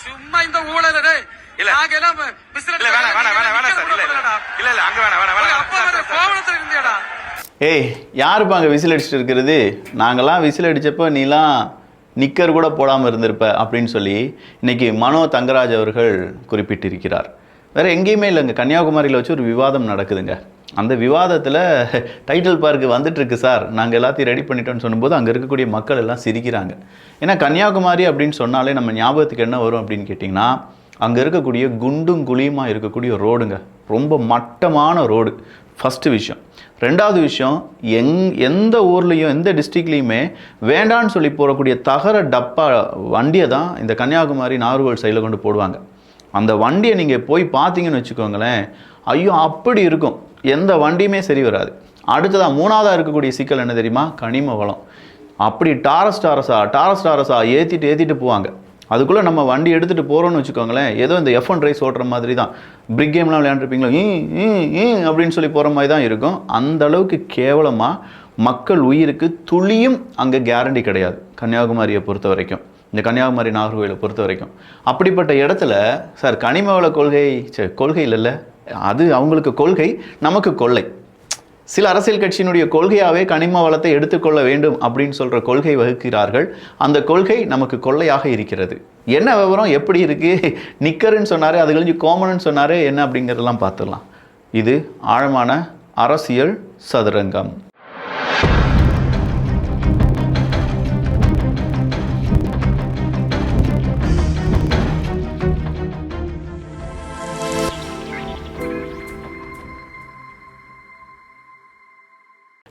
சும்மா இந்த ஊழல் இல்ல நாங்க எல்லாம் இல்ல வேணாம் வேணாம் வேணாம் வேணாம் சார் இல்ல இல்ல அங்க வேணாம் வேணாம் வேணாம் அப்பா வர கோவணத்துல இருந்தியடா. ஏய் யாருப்பா அங்கே விசில் அடிச்சுட்டு இருக்கிறது? நாங்கள்லாம் விசில் அடித்தப்போ நீலாம் நிக்கர் கூட போடாமல் இருந்திருப்ப அப்படின்னு சொல்லி இன்னைக்கு மனோ தங்கராஜ் அவர்கள் குறிப்பிட்டிருக்கிறார். வேறு எங்கேயுமே இல்லைங்க, கன்னியாகுமரியில் வச்சு ஒரு விவாதம் நடக்குதுங்க. அந்த விவாதத்தில் டைட்டில் பார்க்கு வந்துட்டுருக்கு சார், நாங்கள் எல்லாத்தையும் ரெடி பண்ணிட்டோன்னு சொல்லும்போது அங்கே இருக்கக்கூடிய மக்கள் எல்லாம் சிரிக்கிறாங்க. ஏன்னா கன்னியாகுமரி அப்படின்னு சொன்னாலே நம்ம ஞாபகத்துக்கு என்ன வரும் அப்படின்னு கேட்டிங்கன்னா, அங்கே இருக்கக்கூடிய குண்டும் குழியுமாக இருக்கக்கூடிய ரோடுங்க, ரொம்ப மட்டமான ரோடு ஃபஸ்ட்டு விஷயம். ரெண்டாவது விஷயம், எந்த ஊர்லேயும் எந்த டிஸ்ட்ரிக்ட்லேயுமே வேண்டான்னு சொல்லி போகக்கூடிய தகர டப்பா வண்டியை தான் இந்த கன்னியாகுமரி நாகர்கோவில் சைடில் கொண்டு போடுவாங்க. அந்த வண்டியை நீங்கள் போய் பார்த்தீங்கன்னு வச்சுக்கோங்களேன், ஐயோ அப்படி இருக்கும், எந்த வண்டியுமே சரி வராது. அடுத்ததான் மூணாவதாக இருக்கக்கூடிய சிக்கல் என்ன தெரியுமா? கனிம வளம். அப்படி டாரஸா ஏற்றிட்டு போவாங்க. அதுக்குள்ளே நம்ம வண்டி எடுத்துகிட்டு போகிறோன்னு வச்சுக்கோங்களேன், ஏதோ இந்த F1 ரேஸ் ஓட்டுற மாதிரி தான். பிரிக் கேம்லாம் விளையாண்டுருப்பீங்களோ அப்படின்னு சொல்லி போகிற மாதிரி தான் இருக்கும். அந்த அளவுக்கு கேவலமாக மக்கள் உயிருக்கு துளியும் அங்கே கேரண்டி கிடையாது கன்னியாகுமரியை பொறுத்த வரைக்கும், இந்த கன்னியாகுமரி நாகர்கோவிலை பொறுத்த வரைக்கும். அப்படிப்பட்ட இடத்துல சார் கனிமவள கொள்கை இல்லைல்ல, அது அவங்களுக்கு கொள்கை, நமக்கு கொள்ளை. சில அரசியல் கட்சியினுடைய கொள்கையாகவே கனிம வளத்தை எடுத்துக்கொள்ள வேண்டும் அப்படின்னு சொல்கிற கொள்கை வகுக்கிறார்கள். அந்த கொள்கை நமக்கு கொள்ளையாக இருக்கிறது. என்ன விவரம் எப்படி இருக்குது? நிக்கருன்னு சொன்னார், அது கழிஞ்சு கோமன்னு சொன்னார், என்ன அப்படிங்கிறதெல்லாம் பார்த்துடலாம். இது ஆழமான அரசியல் சதுரங்கம்.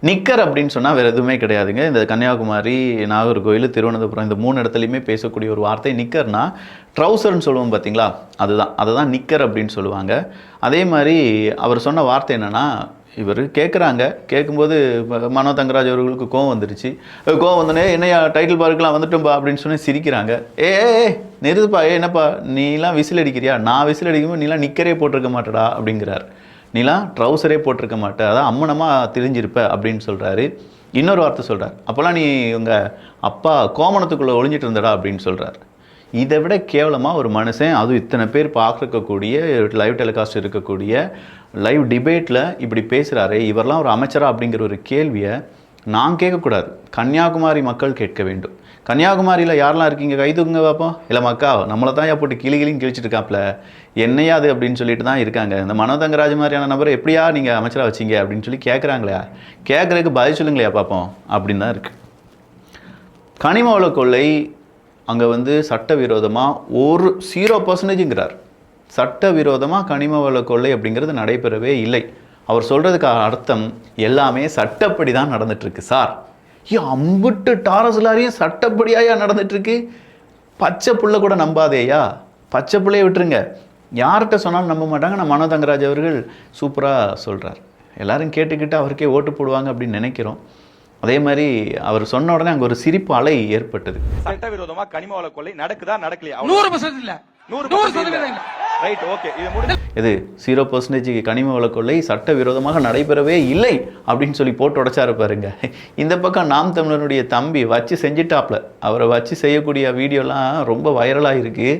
நிக்கர் அப்படின்னு சொன்னால் வேறு எதுவுமே கிடையாதுங்க. இந்த கன்னியாகுமரி, நாகர்கோவில், திருவனந்தபுரம் இந்த 3 இடத்துலையுமே பேசக்கூடிய ஒரு வார்த்தை நிக்கர்னா ட்ரௌசர்னு சொல்லுவோம் பார்த்தீங்களா, அதுதான் நிக்கர் அப்படின்னு சொல்லுவாங்க. அதே மாதிரி அவர் சொன்ன வார்த்தை என்னென்னா, இவர் கேட்கும்போது மனோ தங்கராஜ் அவர்களுக்கு கோவம் வந்துருச்சு. கோவம் வந்தோடனே என்னையா டைட்டில் பார்க்கலாம் வந்துட்டோம்பா அப்படின்னு சொன்னி சிரிக்கிறாங்க. நெருதுப்பா, என்னப்பா நீலாம் விசில் அடிக்கிறியா? நான் விசில் அடிக்கும்போது நீலாம் நிக்கரே போட்டிருக்க மாட்டடா அப்படிங்கிறார். நீலாம் ட்ரௌசரே போட்டிருக்க மாட்டேன், அதான் அம்மனமாக தெரிஞ்சிருப்ப அப்படின்னு சொல்கிறாரு. இன்னொரு வார்த்தை சொல்கிறார், அப்போல்லாம் நீ உங்கள் அப்பா கோமணத்துக்குள்ளே ஒளிஞ்சிட்டு இருந்தடா அப்படின்னு சொல்கிறார். இதை விட கேவலமாக ஒரு மனுஷன், அதுவும் இத்தனை பேர் பார்க்கக்கூடிய லைவ் டெலிகாஸ்ட் இருக்கக்கூடிய லைவ் டிபேட்டில் இப்படி பேசுகிறாரு. இவரெல்லாம் ஒரு அமைச்சரா அப்படிங்கிற ஒரு கேள்வியை நான் கேட்கக்கூடாது, கன்னியாகுமரி மக்கள் கேட்க வேண்டும். கன்னியாகுமரியில் யாரெல்லாம் இருக்கீங்க கை தூக்குங்க பார்ப்போம். இல்லை மக்கா, நம்மளை தான் போட்டு கிளின்னு கிழிச்சிட்டு இருக்காப்புல, என்னையா அது அப்படின்னு சொல்லிட்டு தான் இருக்காங்க. இந்த மனோ தங்கராஜ் மாதிரியான நபரை எப்படியா நீங்கள் அமைச்சராக வச்சிங்க அப்படின்னு சொல்லி கேட்குறாங்களே, கேட்குறதுக்கு பதில் சொல்லுங்களையா பார்ப்போம் அப்படின்னு தான் இருக்குது. கனிம வள கொள்ளை அங்கே சட்டவிரோதமாக 0%ங்கிறார். சட்டவிரோதமாக கனிம வள கொள்ளை அப்படிங்கிறது நடைபெறவே இல்லை. அவர் சொல்கிறதுக்கு அர்த்தம் எல்லாமே சட்டப்படி தான் நடந்துகிட்ருக்கு சார். அம்புட்டு டாரஸ் லாரியும் சட்டப்படியாயா நடந்துட்டுருக்கு? பச்சை புள்ள கூட நம்பாதேயா, பச்சை பிள்ளையை விட்டுருங்க, யார்கிட்ட சொன்னாலும் நம்ப மாட்டாங்க. நான் மனோ தங்கராஜ் அவர்கள் சூப்பராக சொல்கிறார், எல்லாரும் கேட்டுக்கிட்டு அவருக்கே ஓட்டு போடுவாங்க அப்படின்னு நினைக்கிறோம். அதே மாதிரி அவர் சொன்ன உடனே அங்கே ஒரு சிரிப்பு அலை ஏற்பட்டது. சட்டவிரோதமாக கனிம வள கொள்ளை நடக்குதா நடக்கலையா? 100% இல்லை, 100% இல்லை. Right, okay. இது 0% கனிம வள கொள்ளை சட்டவிரோதமாக நடைபெறவே இல்லை அப்படின்னு சொல்லி போட்டு உடைச்சாரு பாருங்க. இந்த பக்கம் நாம் தமிழனுடைய தம்பி வச்சு செஞ்சுட்டாப்ல, அவரை வச்சு செய்யக்கூடிய வீடியோலாம் ரொம்ப வைரலாக இருக்கு.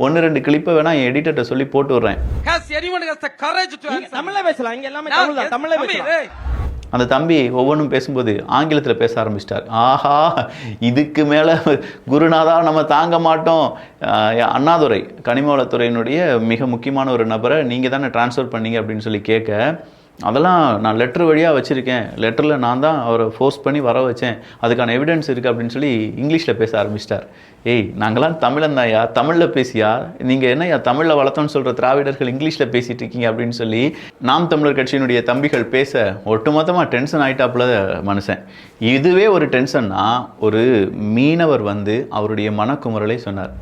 1-2 கிளிப்பை வேணா என் எடிட்டர்கிட்ட சொல்லி போட்டு விடுறேன். அந்த தம்பி ஒவ்வொன்றும் பேசும்போது ஆங்கிலத்தில் பேச ஆரம்பிச்சிட்டார். ஆஹா, இதுக்கு மேலே குருநாதா நம்ம தாங்க மாட்டோம். அண்ணாதுரை கனிமவளத்துறையினுடைய மிக முக்கியமான ஒரு நபரை நீங்கள் தானே ட்ரான்ஸ்ஃபர் பண்ணீங்க அப்படின்னு சொல்லி கேட்க, அதெல்லாம் நான் லெட்டர் வழியாக வச்சுருக்கேன், லெட்டரில் நான் தான் அவரை ஃபோர்ஸ் பண்ணி வர வச்சேன், அதுக்கான எவிடன்ஸ் இருக்குது அப்படின்னு சொல்லி இங்கிலீஷில் பேச ஆரம்பிச்சிட்டார். ஏய், நாங்களாம் தமிழன் தான்யா, தமிழில் பேசியா, நீங்கள் என்னையா தமிழில் வளர்த்தோன்னு சொல்கிற திராவிடர்கள் இங்கிலீஷில் பேசிகிட்டு இருக்கீங்க அப்படின்னு சொல்லி நாம் தமிழர் கட்சியினுடைய தம்பிகள் பேச ஒட்டுமொத்தமாக டென்ஷன் ஆகிட்டாப்புல மனுஷன். இதுவே ஒரு டென்ஷன்னா, ஒரு மீனவர் அவருடைய மனக்குமுறலை சொன்னார்.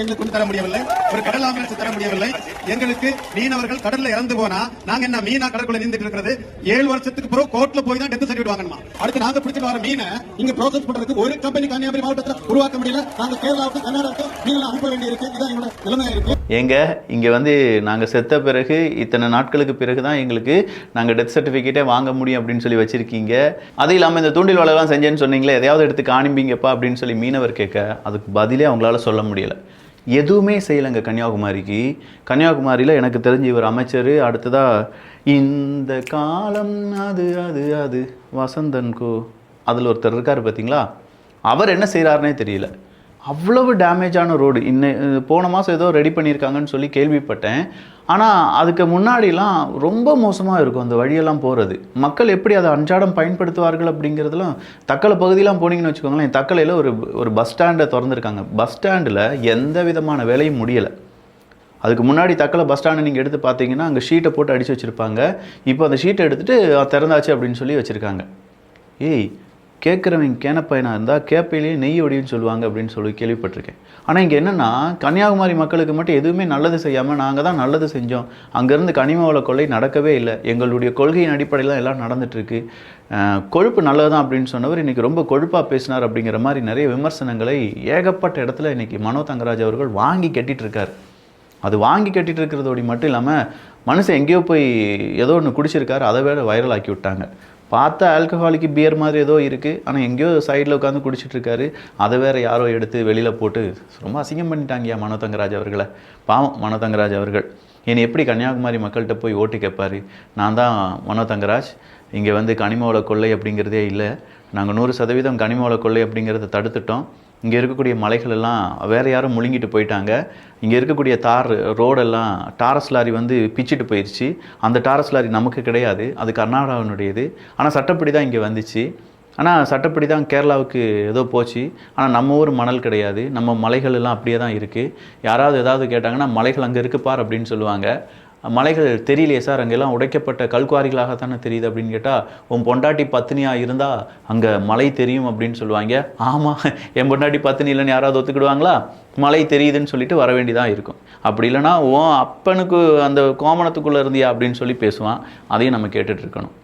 எங்களுக்கு தர முடியவில்லை, ஒரு கடல் ஆம்புலன்ஸ் தர முடியவில்லை. எங்களுக்கு மீனவர்கள் கடல்ல இறந்து போனா நாங்க என்ன மீனா கடற்குள்ள நீந்துட்டு இருக்கிறது? 7 வருஷத்துக்கு பிறகு கோர்ட்ல போய் தான் டெத் சர்டிபிகேட் வாங்கணுமா? அடுத்து நாங்க பிடிச்சிட்டு வர மீனை இங்க ப்ராசஸ் பண்றதுக்கு ஒரு கம்பெனி கன்னியாகுமரி மாவட்டத்தில் உருவாக்க முடியல. நாங்க கேரளாவுக்கு கர்நாடகாவுக்கு மீனை அனுப்ப வேண்டியிருக்கு. இதான் எங்களோட நிலைமையா இருக்கு. எங்க இங்க நாங்க செத்த பிறகு இத்தனை நாட்களுக்கு பிறகுதான் எங்களுக்கு நாங்க டெத் சர்டிபிகேட்டே வாங்க முடியும் அப்படின்னு சொல்லி வச்சிருக்கீங்க. அது இல்லாம இந்த தூண்டில் வலைலாம் செஞ்சேன்னு சொன்னீங்களே, எதையாவது எடுத்து காணிப்பீங்கப்பா அப்படின்னு சொல்லி மீனவர் கேட்க, அதுக்கு பதிலே அவங்களால சொல்ல முடியல. எதுவுமே செய்யலைங்க கன்னியாகுமரிக்கு. கன்னியாகுமரியில் எனக்கு தெரிஞ்சு இவர் அமைச்சர். அடுத்ததாக இந்த காலம் அது அது அது வசந்தன்கோ அதில் ஒருத்தர் இருக்கார் பார்த்தீங்களா, அவர் என்ன செய்கிறாருனே தெரியல. அவ்வளவு டேமேஜான ரோடு. போன மாதம் ஏதோ ரெடி பண்ணியிருக்காங்கன்னு சொல்லி கேள்விப்பட்டேன். ஆனால் அதுக்கு முன்னாடிலாம் ரொம்ப மோசமாக இருக்கும் அந்த வழியெல்லாம் போகிறது. மக்கள் எப்படி அதை அன்றாடம் பயன்படுத்துவார்கள் அப்படிங்கிறதுலாம். தக்கலை பகுதியெலாம் போனீங்கன்னு வச்சுக்கோங்களேன், தக்கலையில் ஒரு பஸ் ஸ்டாண்டை திறந்துருக்காங்க. பஸ் ஸ்டாண்டில் எந்த விதமான வேலையும் முடியலை. அதுக்கு முன்னாடி தக்கலை பஸ் ஸ்டாண்டை நீங்கள் எடுத்து பார்த்தீங்கன்னா அங்கே ஷீட்டை போட்டு அடித்து வச்சுருப்பாங்க. இப்போ அந்த ஷீட்டை எடுத்துகிட்டு திறந்தாச்சு அப்படின்னு சொல்லி வச்சுருக்காங்க. ஏய், கேட்குறவங்க கேனப்பையனாக இருந்தால் கேப்பையிலேயே நெய் ஒடின்னு சொல்லுவாங்க அப்படின்னு சொல்லி கேள்விப்பட்டிருக்கேன். ஆனால் இங்கே என்னென்னா, கன்னியாகுமரி மக்களுக்கு மட்டும் எதுவுமே நல்லது செய்யாமல் நாங்கள் தான் நல்லது செஞ்சோம், அங்கேருந்து கனிம வள கொள்ளை நடக்கவே இல்லை, எங்களுடைய கொள்கையின் அடிப்படையில் எல்லாம் நடந்துகிட்ருக்கு, கொழுப்பு நல்லது தான் அப்படின்னு சொன்னவர் இன்றைக்கி ரொம்ப கொழுப்பாக பேசினார் அப்படிங்கிற மாதிரி நிறைய விமர்சனங்களை ஏகப்பட்ட இடத்துல இன்றைக்கி மனோ தங்கராஜ் அவர்கள் வாங்கி கட்டிகிட்டு இருக்கார். அது வாங்கி கட்டிகிட்டு இருக்கிறதோடு மட்டும் இல்லாமல் மனுஷன் எங்கேயோ போய் ஏதோ ஒன்று குடிச்சிருக்காரு, அதை வேறு வைரல் ஆக்கி விட்டாங்க. பார்த்தா ஆல்கஹாலிக்கு பியர் மாதிரி ஏதோ இருக்குது, ஆனால் எங்கேயோ சைடில் உட்காந்து குடிச்சிட்ருக்காரு. அதை வேறு யாரோ எடுத்து வெளியில் போட்டு ரொம்ப அசிங்கம் பண்ணிட்டாங்கயா மனோ தங்கராஜ் அவர்களை. பாவம் மனோ தங்கராஜ் அவர்கள். என்னை எப்படி கன்னியாகுமரி மக்கள்கிட்ட போய் ஓட்டு கேட்பார்? நான் தான் மனோ தங்கராஜ், இங்கே வந்து கனிம வள கொள்ளை அப்படிங்கிறதே இல்லை, நாங்கள் 100% கனிம வள கொள்ளை அப்படிங்கிறத தடுத்துட்டோம், இங்கே இருக்கக்கூடிய மலைகள் எல்லாம் வேறு யாரும் முழுங்கிட்டு போயிட்டாங்க, இங்கே இருக்கக்கூடிய ரோடெல்லாம் டாரஸ் லாரி வந்து பிச்சுட்டு போயிடுச்சு, அந்த டாரஸ் லாரி நமக்கு கிடையாது, அது கர்நாடகாவினுடையது, ஆனால் சட்டப்படி தான் இங்கே வந்துச்சு, ஆனால் சட்டப்படி தான் கேரளாவுக்கு ஏதோ போச்சு, ஆனால் நம்ம ஊர் மணல் கிடையாது, நம்ம மலைகள் எல்லாம் அப்படியே தான் இருக்குது. யாராவது ஏதாவது கேட்டாங்கன்னா மலைகள் அங்கே இருக்கு பார் அப்படின்னு சொல்லுவாங்க. மலைகள் தெரியலையே சார், அங்கெல்லாம் உடைக்கப்பட்ட கல்குவாரிகளாகத்தானே தெரியுது அப்படின்னு கேட்டால், உன் பொண்டாட்டி பத்தினியாக இருந்தால் அங்கே மலை தெரியும் அப்படின்னு சொல்லுவாங்க. ஆமாம், என் பொண்டாட்டி பத்தினி இல்லைன்னு யாராவது ஒத்துக்கிடுவாங்களா? மலை தெரியுதுன்னு சொல்லிட்டு வர வேண்டியதாக இருக்கும். அப்படி இல்லைனா உன் அப்பனுக்கு அந்த கோமணத்துக்குள்ளே இருந்தியா அப்படின்னு சொல்லி பேசுவான். அதையும் நம்ம கேட்டுட்டு இருக்கணும்.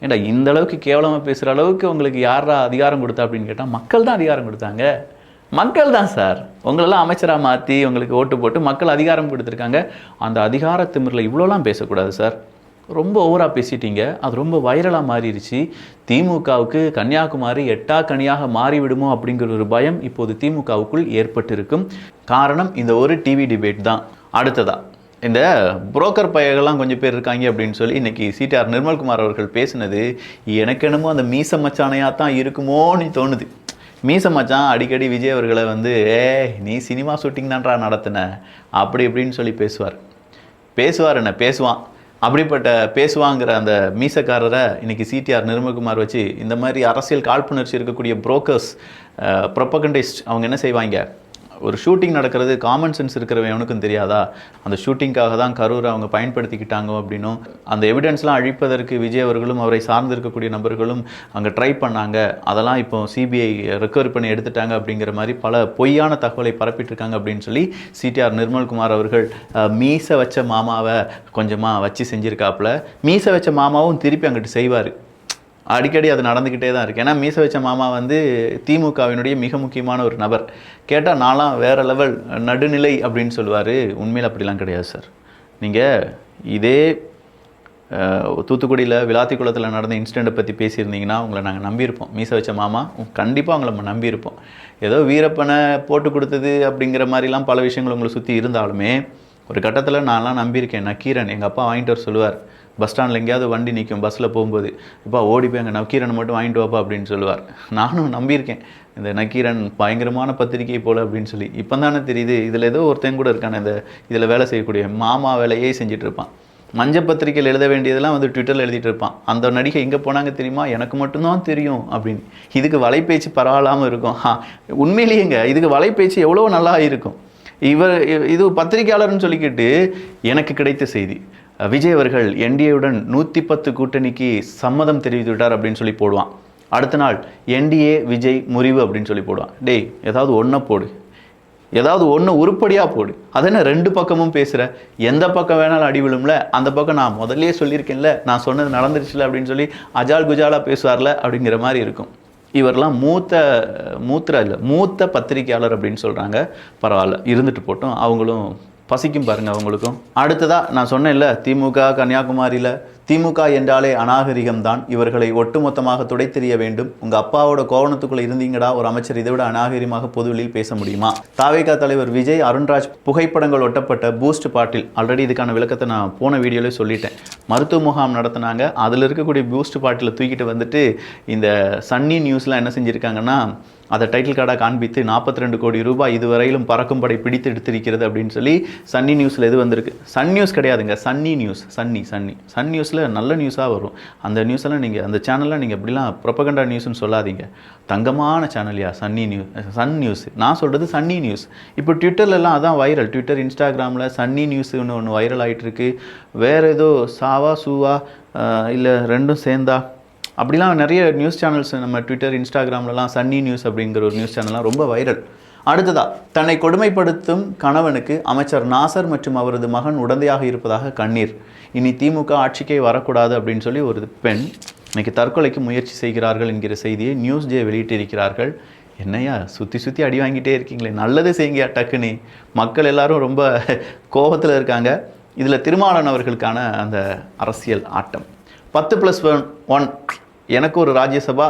ஏண்டா இந்த அளவுக்கு கேவலமாக பேசுகிற அளவுக்கு உங்களுக்கு யாரா அதிகாரம் கொடுத்தா அப்படின்னு கேட்டால், மக்கள் தான் அதிகாரம் கொடுத்தாங்க. மக்கள் தான் சார் உங்களெல்லாம் அமைச்சராக மாற்றி உங்களுக்கு ஓட்டு போட்டு மக்கள் அதிகாரம் கொடுத்துருக்காங்க. அந்த அதிகார திமிரில் இவ்வளோலாம் பேசக்கூடாது சார். ரொம்ப ஓவராக பேசிட்டீங்க. அது ரொம்ப வைரலாக மாறிடுச்சு. திமுகவுக்கு கன்னியாகுமரி எட்டாக்கனியாக மாறிவிடுமோ அப்படிங்கிற ஒரு பயம் இப்போது திமுகவுக்குள் ஏற்பட்டிருக்கும். காரணம் இந்த ஒரு டிவி டிபேட் தான். அடுத்ததா இந்த புரோக்கர் பையங்கள்லாம் கொஞ்சம் பேர் இருக்காங்க அப்படின்னு சொல்லி இன்றைக்கி சிடிஆர் நிர்மல்குமார் அவர்கள் பேசினது எனக்கு என்னமோ அந்த மீச மச்சானையாக தான் இருக்குமோன்னு தோணுது. மீச மச்சான் அடிக்கடி விஜய் அவர்களை வந்து நீ சினிமா ஷூட்டிங் தான்டா நடத்தின அப்படி இப்படின்னு சொல்லி பேசுவார் என்ன பேசுவான். அப்படிப்பட்ட பேசுவாங்கிற அந்த மீசக்காரரை இன்றைக்கி சிடிஆர் நிர்மல்குமார் வச்சு இந்த மாதிரி அரசியல் காழ்ப்புணர்ச்சி இருக்கக்கூடிய புரோக்கர்ஸ், ப்ரொபகண்டிஸ்ட் அவங்க என்ன செய்வாங்க, ஒரு ஷூட்டிங் நடக்கிறது காமன் சென்ஸ் இருக்கிறவன் எவனுக்கும் தெரியாதா, அந்த ஷூட்டிங்காக தான் கரூரை அவங்க பயன்படுத்திக்கிட்டாங்க அப்படின்னும், அந்த எவிடன்ஸ்லாம் அழிப்பதற்கு விஜய் அவர்களும் அவரை சார்ந்து இருக்கக்கூடிய நபர்களும் அங்கே ட்ரை பண்ணாங்க, அதெல்லாம் இப்போ சிபிஐ ரெக்கவர் பண்ணி எடுத்துட்டாங்க அப்படிங்கிற மாதிரி பல பொய்யான தகவலை பரப்பிட்டுருக்காங்க அப்படின்னு சொல்லி சிடிஆர் நிர்மல்குமார் அவர்கள் மீசை வச்ச மாமாவை கொஞ்சமாக வச்சு செஞ்சுருக்காப்புல. மீசை வச்ச மாமாவும் திருப்பி அங்கிட்டு செய்வார். அடிக்கடி அது நடந்துக்கிட்டே தான் இருக்குது. ஏன்னா மீசை வச்ச மாமா வந்து திமுகவினுடைய மிக முக்கியமான ஒரு நபர். கேட்டால் நான்லாம் வேறு லெவல் நடுநிலை அப்படின்னு சொல்லுவார். உண்மையில் அப்படிலாம் கிடையாது சார். நீங்கள் இதே தூத்துக்குடியில் விளாத்திக்குளத்தில் நடந்த இன்சிடெண்ட்டை பற்றி பேசியிருந்தீங்கன்னா உங்களை நாங்கள் நம்பியிருப்போம். மீசை வச்ச மாமா கண்டிப்பாக உங்களை நம்ம நம்பியிருப்போம். ஏதோ வீரப்பனை போட்டு கொடுத்தது அப்படிங்கிற மாதிரிலாம் பல விஷயங்கள் உங்களை சுற்றி இருந்தாலுமே ஒரு கட்டத்தில் நான்லாம் நம்பியிருக்கேன். நக்கீரன் எங்கள் அப்பா வாங்கிட்டு வர சொல்லுவார். பஸ் ஸ்டாண்டில் எங்கேயாவது வண்டி நிற்கும் பஸ்ஸில் போகும்போது, இப்போ ஓடி போய் அங்கே நக்கீரனை மட்டும் வாங்கிட்டு வாப்பா அப்படின்னு சொல்லுவார். நானும் நம்பியிருக்கேன் இந்த நக்கீரன் பயங்கரமான பத்திரிகை போல் அப்படின்னு சொல்லி. இப்போ தானே தெரியுது இதில் ஏதோ ஒருத்தன் கூட இருக்கான இதில் வேலை செய்யக்கூடிய மாமா வேலையே செஞ்சுட்டு இருப்பான். மஞ்சள் பத்திரிகையில் எழுத வேண்டியதெல்லாம் வந்து ட்விட்டரில் எழுதிட்டு இருப்பான். அந்த நடிகை எங்கே போனாங்க தெரியுமா, எனக்கு மட்டும்தான் தெரியும் அப்படின்னு. இதுக்கு வலைப்பேச்சு பரவாயில்லாமல் இருக்கும். உண்மையிலேயேங்க இதுக்கு வலைப்பேச்சு எவ்வளோ நல்லா இருக்கும். இது பத்திரிகையாளர்னு சொல்லிக்கிட்டு எனக்கு கிடைத்த செய்தி, விஜய் அவர்கள் என்டிஏவுடன் 110 கூட்டணிக்கு சம்மதம் தெரிவித்து விட்டார் அப்படின்னு சொல்லி போடுவான். அடுத்த நாள் என்டிஏ விஜய் முறிவு அப்படின்னு சொல்லி போடுவான். டேய் ஏதாவது ஒன்றை போடு, ஏதாவது ஒன்று உருப்படியாக போடு. அது என்ன 2 பக்கமும் பேசுகிற, எந்த பக்கம் வேணாலும் அடி விழும்ல, அந்த பக்கம் நான் முதல்லே சொல்லியிருக்கேன்ல, நான் சொன்னது நடந்துருச்சுல அப்படின்னு சொல்லி அஜால் குஜாலாக பேசுவார்ல அப்படிங்கிற மாதிரி இருக்கும். இவரெல்லாம் மூத்த பத்திரிகையாளர் அப்படின்னு சொல்கிறாங்க. பரவாயில்ல, இருந்துட்டு போட்டோம், அவங்களும் பசிக்கும் பாருங்கள் அவங்களுக்கும். அடுத்ததாக நான் சொன்னேன்ல, திமுக கன்னியாகுமரியில் திமுக என்றாலே அநாகரிகம்தான், இவர்களை ஒட்டுமொத்தமாக துடைத்தெறிய வேண்டும். உங்க அப்பாவோட கோவணத்துக்குள்ள இருந்தீங்கடா ஒரு அமைச்சர் இதை விட அநாகரிகமாக பொதுவெளியில் பேச முடியுமா? தாவேகா தலைவர் விஜய், அருண்ராஜ் புகைப்படங்கள் ஒட்டப்பட்ட பூஸ்ட் பாட்டில், ஆல்ரெடி இதுக்கான விளக்கத்தை நான் போன வீடியோவில் சொல்லிட்டேன். மருத்துவ முகாம் நடத்தினாங்க, அதில் இருக்கக்கூடிய பூஸ்ட் பாட்டில் தூக்கிட்டு வந்துட்டு இந்த சன்னி நியூஸ்லாம் என்ன செஞ்சுருக்காங்கன்னா அதை டைட்டில் கார்டாக காண்பித்து 42 கோடி ரூபாய் இதுவரையிலும் பறக்கும் படை பிடித்து எடுத்திருக்கிறது அப்படின்னு சொல்லி சன்னி நியூஸில் எது வந்திருக்கு? சன் நியூஸ் கிடையாதுங்க, சன்னி நியூஸ். சன் நியூஸில் நல்ல நியூஸாக வரும். அந்த நியூஸெல்லாம் நீங்கள் அந்த சேனலில் நீங்கள் இப்படிலாம் ப்ரொபகண்டா நியூஸ்னு சொல்லாதீங்க. தங்கமான சேனல்யா சன் நியூஸ். நான் சொல்கிறது சன்னி நியூஸ். இப்போ ட்விட்டர்லலாம் அதான் வைரல். ட்விட்டர், இன்ஸ்டாகிராமில் சன்னி நியூஸ்னு ஒன்று வைரல் ஆகிட்டு இருக்கு. வேறு ஏதோ சாவா சூவா இல்லை ரெண்டும் சேர்ந்தா அப்படிலாம் நிறைய நியூஸ் சேனல்ஸ் நம்ம ட்விட்டர், இன்ஸ்டாகிராம்லலாம் சன்னி நியூஸ் அப்படிங்கிற ஒரு நியூஸ் சேனல்லாம் ரொம்ப வைரல். அடுத்ததா, தன்னை கொடுமைப்படுத்தும் கணவனுக்கு அமைச்சர் நாசர் மற்றும் அவரது மகன் உடந்தையாக இருப்பதாக கண்ணீர். இனி திமுக ஆட்சிக்கே வரக்கூடாது அப்படின்னு சொல்லி ஒரு பெண் இன்னைக்கு தற்கொலைக்கு முயற்சி செய்கிறார்கள் என்கிற செய்தியை நியூஸ் ஜே வெளியிட்டிருக்கிறார்கள். என்னையா சுற்றி அடி வாங்கிட்டே இருக்கீங்களே, நல்லது செய்யுங்க டக்குன்னு. மக்கள் எல்லாரும் ரொம்ப கோபத்தில் இருக்காங்க. இதில் திருமாவளவன் அவர்களுக்கான அந்த அரசியல் ஆட்டம். 10+1 எனக்கு ஒரு ராஜ்யசபா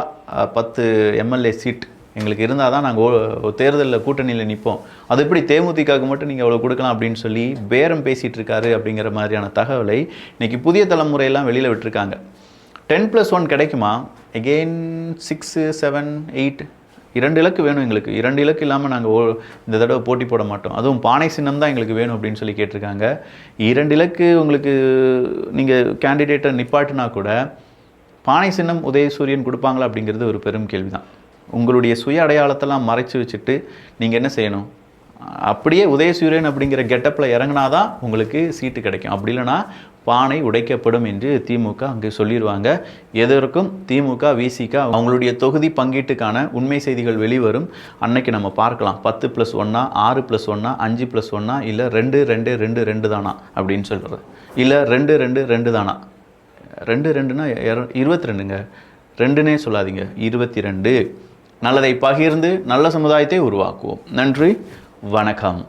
10 எம்எல்ஏ சீட் எங்களுக்கு இருந்தால் தான் நாங்கள் தேர்தலில் கூட்டணியில் நிற்போம். அது எப்படி தேமுதிகவுக்கு மட்டும் நீங்கள் அவ்வளோ கொடுக்கலாம் அப்படின்னு சொல்லி பேரம் பேசிகிட்டு இருக்காரு அப்படிங்கிற மாதிரியான தகவலை இன்றைக்கி புதிய தலைமுறையெல்லாம் வெளியில் விட்டுருக்காங்க. 10+1 கிடைக்குமா? எகெயின் 6, 7, 8 2 இலக்கு வேணும் எங்களுக்கு. 2 இலக்கு இல்லாமல் நாங்கள் இந்த தடவை போட்டி போட மாட்டோம். அதுவும் பானை சின்னம் தான் எங்களுக்கு வேணும் அப்படின்னு சொல்லி கேட்டிருக்காங்க. 2 இலக்கு உங்களுக்கு நீங்கள் கேண்டிடேட்டை நிப்பாட்டினா கூட பானை சின்னம் உதயசூரியன் கொடுப்பாங்களா அப்படிங்கிறது ஒரு பெரும் கேள்வி தான். உங்களுடைய சுய அடையாளத்தெல்லாம் மறைச்சி வச்சுட்டு நீங்கள் என்ன செய்யணும்? அப்படியே உதயசூரியன் அப்படிங்கிற கெட்டப்பில் இறங்கினாதான் உங்களுக்கு சீட்டு கிடைக்கும். அப்படி இல்லைனா பானை உடைக்கப்படும் என்று திமுக அங்கே சொல்லிடுவாங்க. எதற்கும் திமுக, விசிக அவங்களுடைய தொகுதி பங்கீட்டுக்கான உண்மை செய்திகள் வெளிவரும். அன்னைக்கு நம்ம பார்க்கலாம் 10+1, 6+1, 5+1, இல்லை 2 தானா அப்படின்னு சொல்கிறது. இல்லை 2 தானா? 2னா 22ங்க. 2னே சொல்லாதீங்க, 22. நல்லதை பகிர்ந்து நல்ல சமுதாயத்தை உருவாக்குவோம். நன்றி, வணக்கம்.